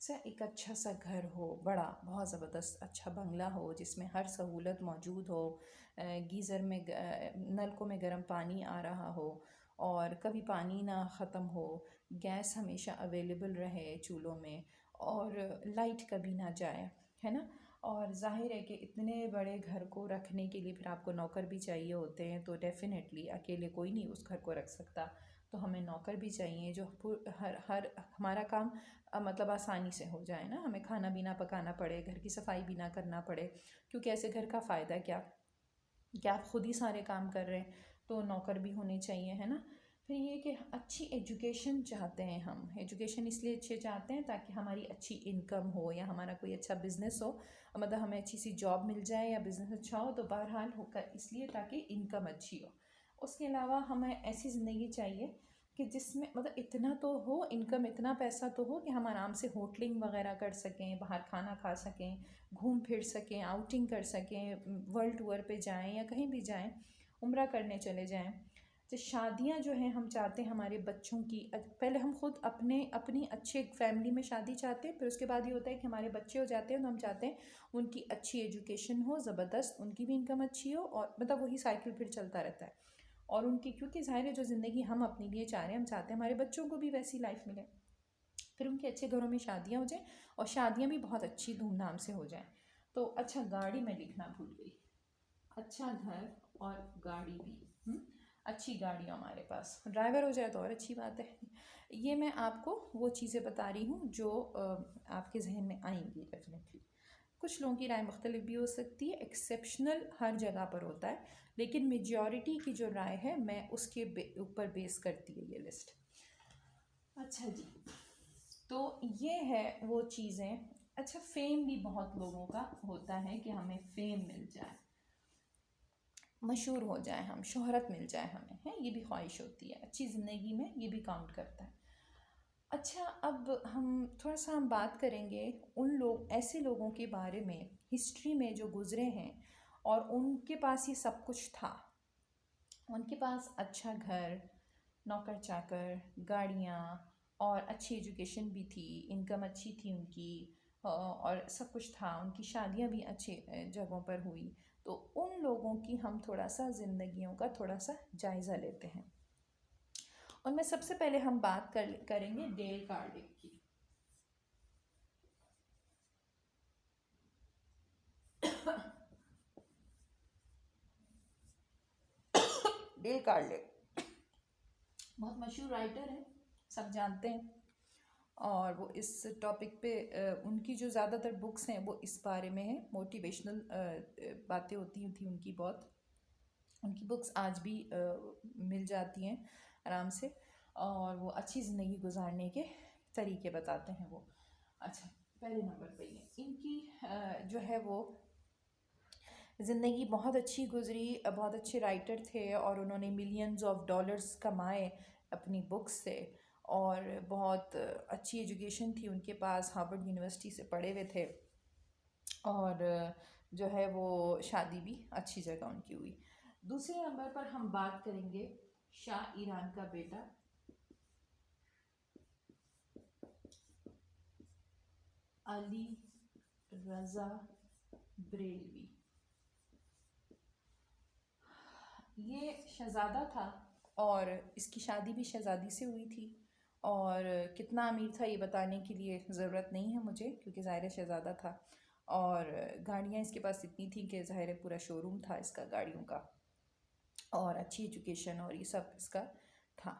سے ایک اچھا سا گھر ہو، بڑا بہت زبردست اچھا بنگلہ ہو جس میں ہر سہولت موجود ہو، گیزر میں نلکوں میں گرم پانی آ رہا ہو اور کبھی پانی نہ ختم ہو، گیس ہمیشہ اویلیبل رہے چولہوں میں، اور لائٹ کبھی نہ جائے، ہے نا۔ اور ظاہر ہے کہ اتنے بڑے گھر کو رکھنے کے لیے پھر آپ کو نوکر بھی چاہیے ہوتے ہیں، تو ڈیفینیٹلی اکیلے کوئی نہیں اس گھر کو رکھ سکتا، تو ہمیں نوکر بھی چاہیے جو ہر ہمارا کام مطلب آسانی سے ہو جائے نا، ہمیں کھانا بھی نہ پکانا پڑے، گھر کی صفائی بھی نہ کرنا پڑے، کیونکہ ایسے گھر کا فائدہ کیا آپ خود ہی سارے کام کر رہے ہیں، تو نوکر بھی ہونے چاہیے، ہے نا۔ پھر یہ کہ اچھی ایجوکیشن چاہتے ہیں ہم، ایجوکیشن اس لیے اچھے چاہتے ہیں تاکہ ہماری اچھی انکم ہو، یا ہمارا کوئی اچھا بزنس ہو، مطلب ہمیں اچھی سی جاب مل جائے یا بزنس اچھا ہو، تو بہرحال ہو کر اس لیے تاکہ انکم اچھی ہو۔ اس کے علاوہ ہمیں ایسی زندگی چاہیے کہ جس میں مطلب اتنا تو ہو انکم، اتنا پیسہ تو ہو کہ ہم آرام سے ہوٹلنگ وغیرہ کر سکیں، باہر کھانا کھا سکیں، گھوم پھر سکیں، آؤٹنگ کر سکیں، ورلڈ ٹور پہ جائیں یا کہیں بھی جائیں، عمرہ کرنے چلے جائیں۔ تو شادیاں جو ہیں ہم چاہتے ہیں ہمارے بچوں کی، پہلے ہم خود اپنی اچھے فیملی میں شادی چاہتے ہیں، پھر اس کے بعد یہ ہوتا ہے کہ ہمارے بچے ہو جاتے ہیں تو ہم چاہتے ہیں ان کی اچھی ایجوکیشن ہو، زبردست ان کی بھی انکم اچھی ہو، اور مطلب وہی سائیکل پھر چلتا رہتا ہے، اور ان کی کیونکہ ظاہر ہے جو زندگی ہم اپنے لیے چاہ رہے ہیں، ہم چاہتے ہیں ہمارے بچوں کو بھی ویسی لائف ملے، پھر ان کے اچھے گھروں میں شادیاں ہو جائیں، اور شادیاں بھی بہت اچھی دھوم دھام سے ہو جائیں۔ تو اچھا گاڑی میں لکھنا بھول گئی، اچھا گھر اور گاڑی بھی، اچھی گاڑی ہمارے پاس، ڈرائیور ہو جائے تو اور اچھی بات ہے۔ یہ میں آپ کو وہ چیزیں بتا رہی ہوں جو آپ کے ذہن میں آئیں گی ڈیفینیٹلی۔ کچھ لوگوں کی رائے مختلف بھی ہو سکتی ہے، ایکسیپشنل ہر جگہ پر ہوتا ہے، لیکن میجورٹی کی جو رائے ہے میں اس کے اوپر بیس کرتی ہے یہ لسٹ۔ اچھا جی، تو یہ ہے وہ چیزیں۔ اچھا، فیم بھی بہت لوگوں کا ہوتا ہے کہ ہمیں فیم مل جائے، مشہور ہو جائے، ہم شہرت مل جائے ہمیں، ہے یہ بھی خواہش ہوتی ہے، اچھی زندگی میں یہ بھی کاؤنٹ کرتا ہے۔ اچھا، اب ہم بات کریں گے ایسے لوگوں کے بارے میں ہسٹری میں جو گزرے ہیں اور ان کے پاس یہ سب کچھ تھا، ان کے پاس اچھا گھر، نوکر چاکر، گاڑیاں، اور اچھی ایجوکیشن بھی تھی، انکم اچھی تھی ان کی، اور سب کچھ تھا، ان کی شادیاں بھی اچھے جگہوں پر ہوئی، تو ان لوگوں کی ہم تھوڑا سا زندگیوں کا تھوڑا سا جائزہ لیتے ہیں۔ ان میں سب سے پہلے ہم بات کریں گے ڈیل کارنیگی کی۔ ڈیل کارنیگی بہت مشہور رائٹر ہیں، سب جانتے ہیں، اور وہ اس ٹاپک پہ ان کی جو زیادہ تر بکس ہیں وہ اس بارے میں ہیں، موٹیویشنل باتیں ہوتی تھیں ان کی بہت، ان کی بکس آج بھی مل جاتی ہیں آرام سے، اور وہ اچھی زندگی گزارنے کے طریقے بتاتے ہیں وہ۔ اچھا، پہلے نمبر پہ یہ ان کی جو ہے وہ زندگی بہت اچھی گزری، بہت اچھے رائٹر تھے، اور انہوں نے ملینز آف ڈالرز کمائے اپنی بکس سے، اور بہت اچھی ایجوکیشن تھی ان کے پاس، ہارورڈ یونیورسٹی سے پڑھے ہوئے تھے، اور جو ہے وہ شادی بھی اچھی جگہ ان کی ہوئی۔ دوسرے نمبر پر ہم بات کریں گے شاہ ایران کا بیٹا علی رضا بریلوی۔ یہ شہزادہ تھا، اور اس کی شادی بھی شہزادی سے ہوئی تھی، اور کتنا امیر تھا یہ بتانے کے لیے ضرورت نہیں ہے مجھے، کیونکہ ظاہر شہزادہ تھا، اور گاڑیاں اس کے پاس اتنی تھیں کہ ظاہر پورا شو روم تھا اس کا گاڑیوں کا، اور اچھی ایجوکیشن اور یہ سب اس کا تھا۔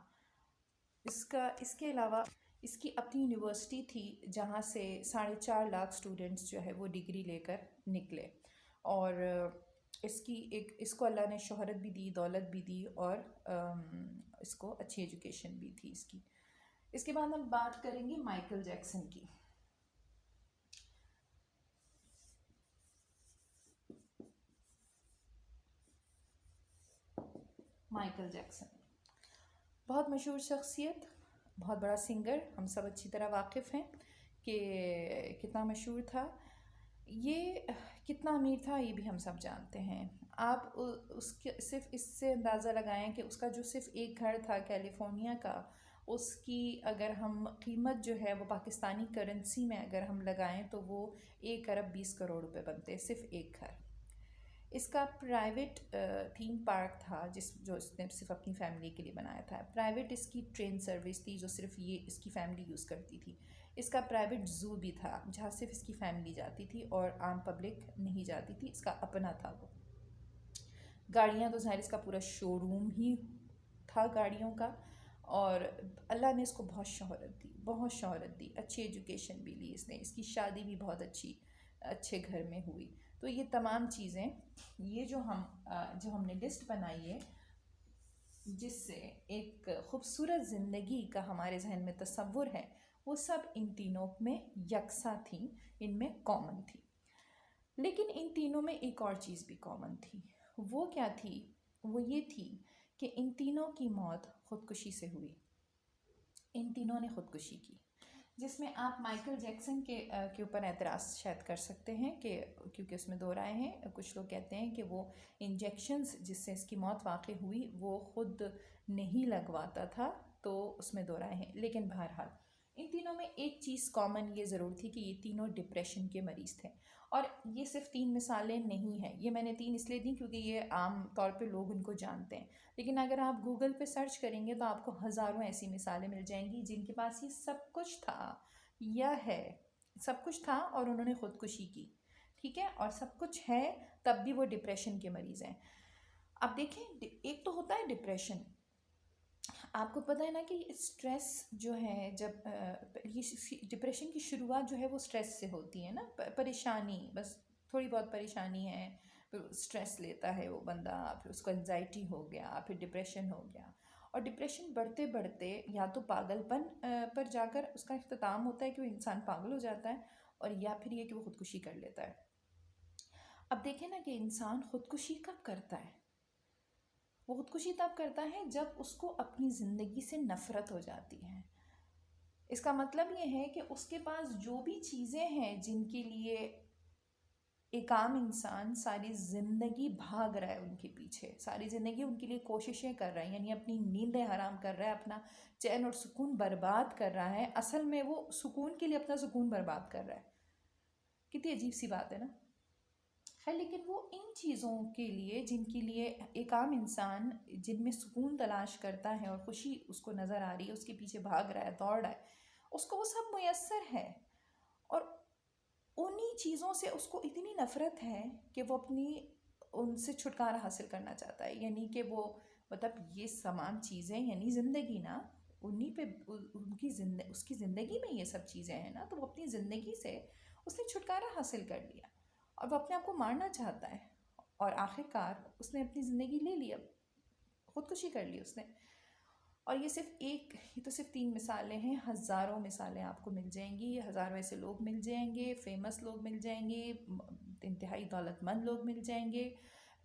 اس کے علاوہ اس کی اپنی یونیورسٹی تھی جہاں سے 4.5 لاکھ اسٹوڈنٹس جو ہے وہ ڈگری لے کر نکلے، اور اس کو اللہ نے شہرت بھی دی، دولت بھی دی، اور اس کو اچھی ایجوکیشن بھی تھی اس کی۔ اس کے بعد ہم بات کریں گے مائیکل جیکسن کی۔ مائیکل جیکسن بہت مشہور شخصیت، بہت بڑا سنگر، ہم سب اچھی طرح واقف ہیں کہ کتنا مشہور تھا، یہ کتنا امیر تھا یہ بھی ہم سب جانتے ہیں۔ آپ صرف اس سے اندازہ لگائیں کہ اس کا جو صرف ایک گھر تھا کیلیفورنیا کا، اس کی اگر ہم قیمت جو ہے وہ پاکستانی کرنسی میں اگر ہم لگائیں تو وہ 1 ارب 20 کروڑ روپے بنتے ہیں صرف ایک گھر۔ اس کا پرائیویٹ تھیم پارک تھا جو اس نے صرف اپنی فیملی کے لیے بنایا تھا، پرائیویٹ اس کی ٹرین سروس تھی جو صرف یہ اس کی فیملی یوز کرتی تھی، اس کا پرائیویٹ زو بھی تھا جہاں صرف اس کی فیملی جاتی تھی اور عام پبلک نہیں جاتی تھی، اس کا اپنا تھا وہ۔ گاڑیاں تو ظاہر اس کا پورا شو روم ہی تھا گاڑیوں کا، اور اللہ نے اس کو بہت شہرت دی، اچھی ایجوکیشن بھی لی اس نے، اس کی شادی بھی بہت اچھے گھر میں ہوئی۔ تو یہ تمام چیزیں، یہ جو ہم نے لسٹ بنائی ہے جس سے ایک خوبصورت زندگی کا ہمارے ذہن میں تصور ہے، وہ سب ان تینوں میں یکساں تھیں، ان میں کامن تھی۔ لیکن ان تینوں میں ایک اور چیز بھی کامن تھی، وہ کیا تھی؟ وہ یہ تھی کہ ان تینوں کی موت خودکشی سے ہوئی، ان تینوں نے خودکشی کی، جس میں آپ مائیکل جیکسن کے اوپر اعتراض شاید کر سکتے ہیں کہ کیونکہ اس میں 2 رائے ہیں، کچھ لوگ کہتے ہیں کہ وہ انجیکشنز جس سے اس کی موت واقع ہوئی وہ خود نہیں لگواتا تھا، تو اس میں 2 رائے ہیں۔ لیکن بہرحال ان تینوں میں ایک چیز کامن یہ ضرور تھی کہ یہ تینوں ڈپریشن کے مریض تھے، اور یہ صرف 3 مثالیں نہیں ہیں، یہ میں نے 3 اس لیے دیں کیونکہ یہ عام طور پہ لوگ ان کو جانتے ہیں، لیکن اگر آپ گوگل پہ سرچ کریں گے تو آپ کو ہزاروں ایسی مثالیں مل جائیں گی جن کے پاس یہ سب کچھ تھا یا ہے، سب کچھ تھا اور انہوں نے خودکشی کی، ٹھیک ہے، اور سب کچھ ہے تب بھی وہ ڈپریشن کے مریض ہیں۔ اب دیکھیں، ایک تو ہوتا ہے ڈپریشن، آپ کو پتہ ہے نا کہ اسٹریس جو ہے، جب یہ ڈپریشن کی شروعات جو ہے وہ اسٹریس سے ہوتی ہے نا، پریشانی، بس تھوڑی بہت پریشانی ہے، پھر اسٹریس لیتا ہے وہ بندہ، پھر اس کو انزائٹی ہو گیا، پھر ڈپریشن ہو گیا، اور ڈپریشن بڑھتے بڑھتے یا تو پاگل پن پر جا کر اس کا اختتام ہوتا ہے کہ وہ انسان پاگل ہو جاتا ہے، اور یا پھر یہ کہ وہ خودکشی کر لیتا ہے۔ اب دیکھیں نا کہ انسان خودکشی کب کرتا ہے؟ وہ خودکشی تب کرتا ہے جب اس کو اپنی زندگی سے نفرت ہو جاتی ہے۔ اس کا مطلب یہ ہے کہ اس کے پاس جو بھی چیزیں ہیں جن کے لیے ایک عام انسان ساری زندگی بھاگ رہا ہے ان کے پیچھے، ساری زندگی ان کے لیے کوششیں کر رہا ہے، یعنی اپنی نیندیں حرام کر رہا ہے، اپنا چین اور سکون برباد کر رہا ہے، اصل میں وہ سکون کے لیے اپنا سکون برباد کر رہا ہے۔ کتنی عجیب سی بات ہے نا؟ خیر، لیکن وہ ان چیزوں کے لیے جن کے لیے ایک عام انسان جن میں سکون تلاش کرتا ہے اور خوشی اس کو نظر آ رہی ہے، اس کے پیچھے بھاگ رہا ہے، دوڑ رہا ہے، اس کو وہ سب میسر ہے، اور انہی چیزوں سے اس کو اتنی نفرت ہے کہ وہ ان سے چھٹکارا حاصل کرنا چاہتا ہے، یعنی کہ وہ مطلب یہ تمام چیزیں یعنی زندگی نا، انہی پہ اس کی زندگی میں یہ سب چیزیں ہیں نا، تو وہ اپنی زندگی سے اس نے چھٹکارا حاصل کر لیا اور وہ اپنے آپ کو مارنا چاہتا ہے، اور آخر کار اس نے اپنی زندگی لے لی، اب خودکشی کر لی اس نے۔ اور یہ تو صرف 3 مثالیں ہیں، ہزاروں مثالیں آپ کو مل جائیں گی، ہزاروں ایسے لوگ مل جائیں گے، فیمس لوگ مل جائیں گے، انتہائی دولت مند لوگ مل جائیں گے،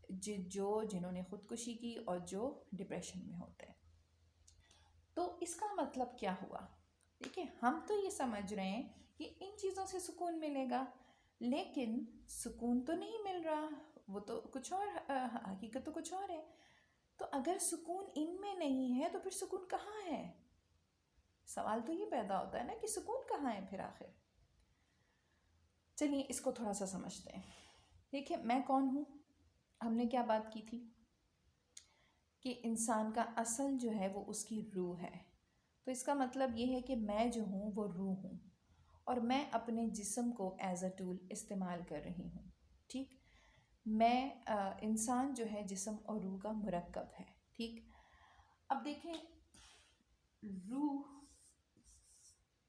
جنہوں نے خودکشی کی اور جو ڈپریشن میں ہوتے ہیں۔ تو اس کا مطلب کیا ہوا؟ دیکھیں، ہم تو یہ سمجھ رہے ہیں کہ ان چیزوں سے سکون ملے گا، لیکن سکون تو نہیں مل رہا، وہ تو کچھ اور، حقیقت تو کچھ اور ہے۔ تو اگر سکون ان میں نہیں ہے تو پھر سکون کہاں ہے؟ سوال تو یہ پیدا ہوتا ہے نا کہ سکون کہاں ہے پھر آخر؟ چلیے اس کو تھوڑا سا سمجھتے ہیں۔ دیکھیں، میں کون ہوں؟ ہم نے کیا بات کی تھی کہ انسان کا اصل جو ہے وہ اس کی روح ہے، تو اس کا مطلب یہ ہے کہ میں جو ہوں وہ روح ہوں، اور میں اپنے جسم کو ایز اے ٹول استعمال کر رہی ہوں، ٹھیک؟ میں انسان جو ہے جسم اور روح کا مرکب ہے، ٹھیک؟ اب دیکھیں، روح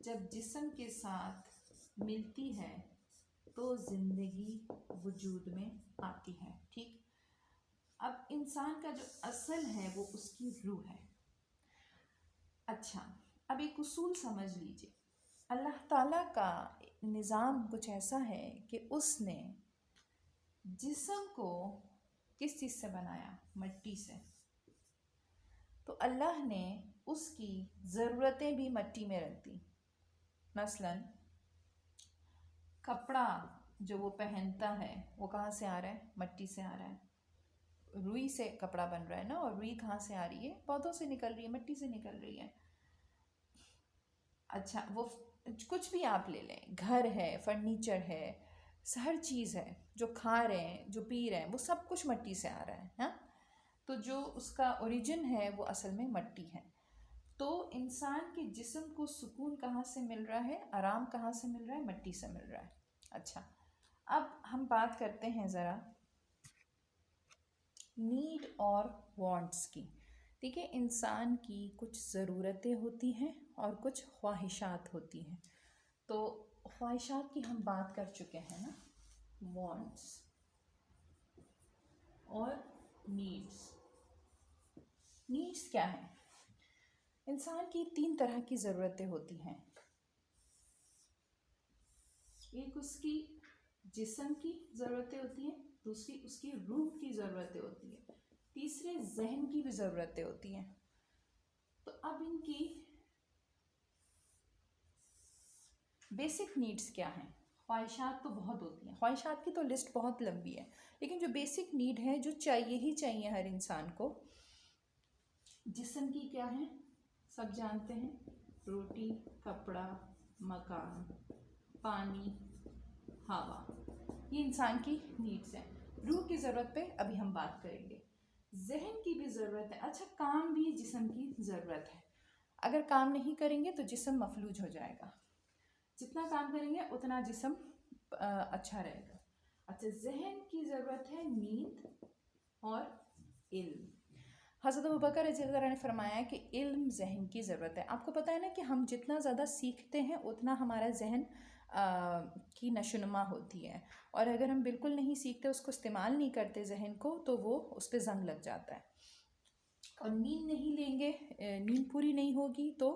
جب جسم کے ساتھ ملتی ہے تو زندگی وجود میں آتی ہے، ٹھیک؟ اب انسان کا جو اصل ہے وہ اس کی روح ہے۔ اچھا، اب ایک اصول سمجھ لیجئے، اللہ تعالیٰ کا نظام کچھ ایسا ہے کہ اس نے جسم کو کس چیز سے بنایا؟ مٹی سے۔ تو اللہ نے اس کی ضرورتیں بھی مٹی میں رکھ دی، مثلا کپڑا جو وہ پہنتا ہے وہ کہاں سے آ رہا ہے؟ مٹی سے آ رہا ہے، روئی سے کپڑا بن رہا ہے نا، اور روئی کہاں سے آ رہی ہے؟ پودوں سے نکل رہی ہے، مٹی سے نکل رہی ہے۔ اچھا وہ کچھ بھی آپ لے لیں، گھر ہے، فرنیچر ہے، ہر چیز ہے جو کھا رہے ہیں جو پی رہے ہیں وہ سب کچھ مٹی سے آ رہا ہے ہاں. تو جو اس کا اوریجن ہے وہ اصل میں مٹی ہے. تو انسان کے جسم کو سکون کہاں سے مل رہا ہے، آرام کہاں سے مل رہا ہے، مٹی سے مل رہا ہے. اچھا اب ہم بات کرتے ہیں ذرا نیڈ اور وانٹس کی. دیکھیں انسان کی کچھ ضرورتیں ہوتی ہیں اور کچھ خواہشات ہوتی ہیں. تو خواہشات کی ہم بات کر چکے ہیں نا، وانٹس اور نیڈس. نیڈس کیا ہیں؟ انسان کی 3 طرح کی ضرورتیں ہوتی ہیں. ایک اس کی جسم کی ضرورتیں ہوتی ہیں، دوسری اس کی روح کی ضرورتیں ہوتی ہیں، تیسرے ذہن کی بھی ضرورتیں ہوتی ہیں. تو اب ان کی بیسک نیڈس کیا ہیں؟ خواہشات تو بہت ہوتی ہیں، خواہشات کی تو لسٹ بہت لمبی ہے، لیکن جو بیسک نیڈ ہے جو چاہیے ہی چاہیے ہر انسان کو، جسم کی کیا ہے سب جانتے ہیں، روٹی، کپڑا، مکان، پانی، ہوا، یہ انسان کی نیڈس ہیں. روح کی ضرورت پہ ابھی ہم بات کریں گے. ذہن کی بھی ضرورت ہے. اچھا کام بھی جسم کی ضرورت ہے، اگر کام نہیں کریں گے تو جسم مفلوج ہو جائے گا، جتنا کام کریں گے اتنا جسم اچھا رہے گا. اچھا ذہن کی ضرورت ہے نیند اور علم. حضرت ابوبکر رضی اللہ عنہ نے فرمایا کہ علم ذہن کی ضرورت ہے. آپ کو پتہ ہے نا کہ ہم جتنا زیادہ سیکھتے ہیں اتنا ہمارا ذہن کی نشوونما ہوتی ہے، اور اگر ہم بالکل نہیں سیکھتے، اس کو استعمال نہیں کرتے ذہن کو، تو وہ اس پہ زنگ لگ جاتا ہے. اور نیند نہیں لیں گے، نیند پوری نہیں ہوگی تو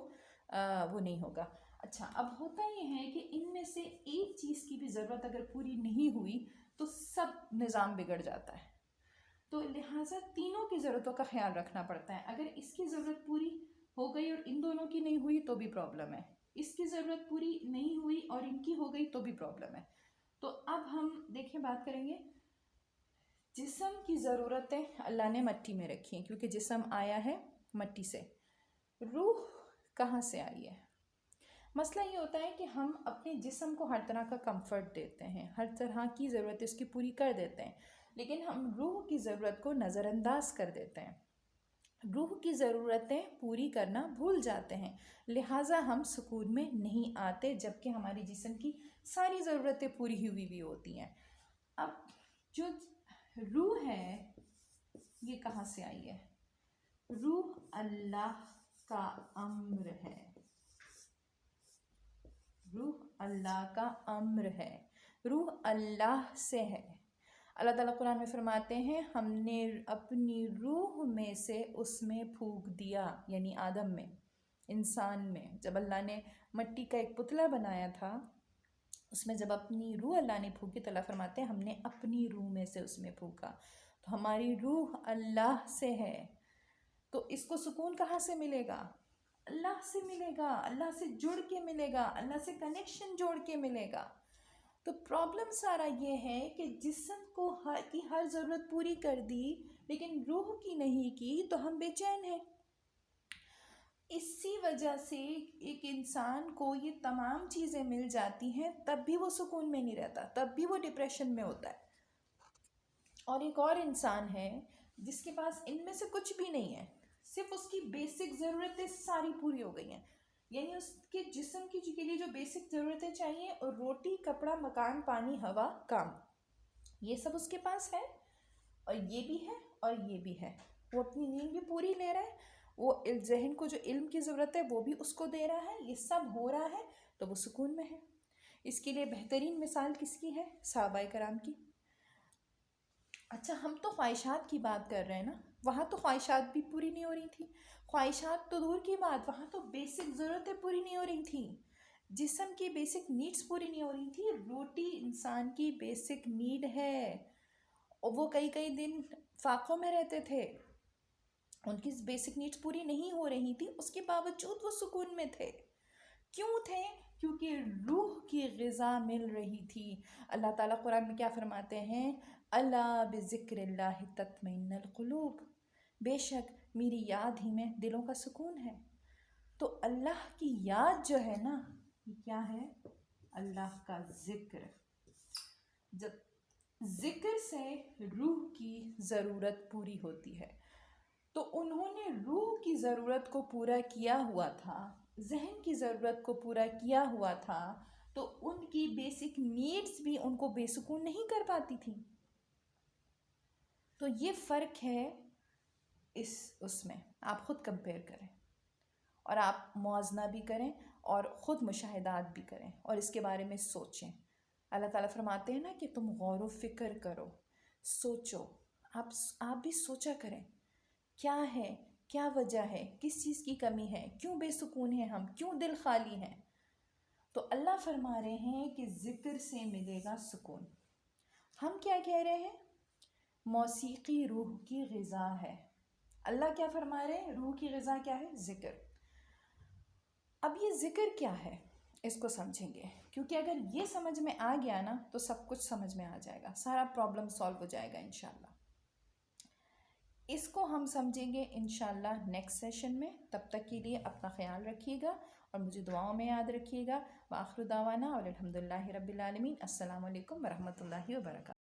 وہ نہیں ہوگا. اچھا اب ہوتا یہ ہے کہ ان میں سے ایک چیز کی بھی ضرورت اگر پوری نہیں ہوئی تو سب نظام بگڑ جاتا ہے. تو لہٰذا تینوں کی ضرورتوں کا خیال رکھنا پڑتا ہے. اگر اس کی ضرورت پوری ہو گئی اور ان دونوں کی نہیں ہوئی تو بھی پرابلم ہے، اس کی ضرورت پوری نہیں ہوئی اور ان کی ہو گئی تو بھی پرابلم ہے. تو اب ہم دیکھیں بات کریں گے جسم کی ضرورتیں اللہ نے مٹی میں رکھی ہیں کیونکہ جسم آیا ہے مٹی سے. روح کہاں سے آئی ہے؟ مسئلہ یہ ہوتا ہے کہ ہم اپنے جسم کو ہر طرح کا کمفرٹ دیتے ہیں، ہر طرح کی ضرورتیں اس کی پوری کر دیتے ہیں، لیکن ہم روح کی ضرورت کو نظر انداز کر دیتے ہیں، روح کی ضرورتیں پوری کرنا بھول جاتے ہیں، لہٰذا ہم سکون میں نہیں آتے جبکہ ہماری جسم کی ساری ضرورتیں پوری ہوئی بھی ہوتی ہیں. اب جو روح ہے یہ کہاں سے آئی ہے؟ روح اللہ کا امر ہے، روح اللہ کا امر ہے، روح اللہ سے ہے. اللہ تعالیٰ قرآن میں فرماتے ہیں ہم نے اپنی روح میں سے اس میں پھونک دیا، یعنی آدم میں، انسان میں. جب اللہ نے مٹی کا ایک پتلا بنایا تھا اس میں جب اپنی روح اللہ نے پھونکی تو اللہ فرماتے ہیں ہم نے اپنی روح میں سے اس میں پھونکا. تو ہماری روح اللہ سے ہے. تو اس کو سکون کہاں سے ملے گا؟ اللہ سے ملے گا، اللہ سے جڑ کے ملے گا، اللہ سے کنیکشن جوڑ کے ملے گا. تو پرابلم سارا یہ ہے کہ جسم کو کی ہر ضرورت پوری کر دی لیکن روح کی نہیں کی تو ہم بے چین ہیں. اسی وجہ سے ایک انسان کو یہ تمام چیزیں مل جاتی ہیں تب بھی وہ سکون میں نہیں رہتا، تب بھی وہ ڈپریشن میں ہوتا ہے. اور ایک اور انسان ہے جس کے پاس ان میں سے کچھ بھی نہیں ہے، صرف اس کی بیسک ضرورتیں ساری پوری ہو گئی ہیں، یعنی اس کے جسم کی کے لیے جو بیسک ضرورتیں چاہیے، اور روٹی، کپڑا، مکان، پانی، ہوا، کام، یہ سب اس کے پاس ہے، اور یہ بھی ہے اور یہ بھی ہے. وہ اپنی نیند بھی پوری لے رہا ہے، وہ ذہن کو جو علم کی ضرورت ہے وہ بھی اس کو دے رہا ہے، یہ سب ہو رہا ہے تو وہ سکون میں ہے. اس کے لیے بہترین مثال کس کی ہے؟ صحابہ کرام کی. اچھا ہم تو خواہشات کی بات کر رہے ہیں نا، وہاں تو خواہشات بھی پوری نہیں ہو رہی تھی. خواہشات تو دور کی بات، وہاں تو بیسک ضرورتیں پوری نہیں ہو رہی تھیں، جسم کی بیسک نیڈس پوری نہیں ہو رہی تھی. روٹی انسان کی بیسک نیڈ ہے، اور وہ کئی کئی دن فاقوں میں رہتے تھے، ان کی بیسک نیڈس پوری نہیں ہو رہی تھی، اس کے باوجود وہ سکون میں تھے. کیوں تھے؟ کیونکہ روح کی غذا مل رہی تھی. اللہ تعالیٰ قرآن میں کیا فرماتے ہیں؟ الا بذکر اللہ تطمئن القلوب، بے شک میری یاد ہی میں دلوں کا سکون ہے. تو اللہ کی یاد جو ہے نا، یہ کیا ہے؟ اللہ کا ذکر. جب ذکر سے روح کی ضرورت پوری ہوتی ہے، تو انہوں نے روح کی ضرورت کو پورا کیا ہوا تھا، ذہن کی ضرورت کو پورا کیا ہوا تھا، تو ان کی بیسک نیڈز بھی ان کو بے سکون نہیں کر پاتی تھی. تو یہ فرق ہے اس میں. آپ خود کمپیئر کریں اور آپ موازنہ بھی کریں اور خود مشاہدات بھی کریں اور اس کے بارے میں سوچیں. اللہ تعالیٰ فرماتے ہیں نا کہ تم غور و فکر کرو، سوچو. آپ بھی سوچا کریں کیا ہے، کیا وجہ ہے، کس چیز کی کمی ہے، کیوں بے سکون ہیں ہم، کیوں دل خالی ہیں. تو اللہ فرما رہے ہیں کہ ذکر سے ملے گا سکون. ہم کیا کہہ رہے ہیں؟ موسیقی روح کی غذا ہے. اللہ کیا فرما رہے ہیں؟ روح کی غذا کیا ہے؟ ذکر. اب یہ ذکر کیا ہے اس کو سمجھیں گے، کیونکہ اگر یہ سمجھ میں آ گیا نا تو سب کچھ سمجھ میں آ جائے گا، سارا پرابلم سالو ہو جائے گا انشاءاللہ. اس کو ہم سمجھیں گے انشاءاللہ نیکسٹ سیشن میں. تب تک کے لیے اپنا خیال رکھیے گا اور مجھے دعاؤں میں یاد رکھیے گا. وآخر دعوانا اور الحمدللہ رب العالمین. السلام علیکم ورحمۃ اللہ وبرکاتہ.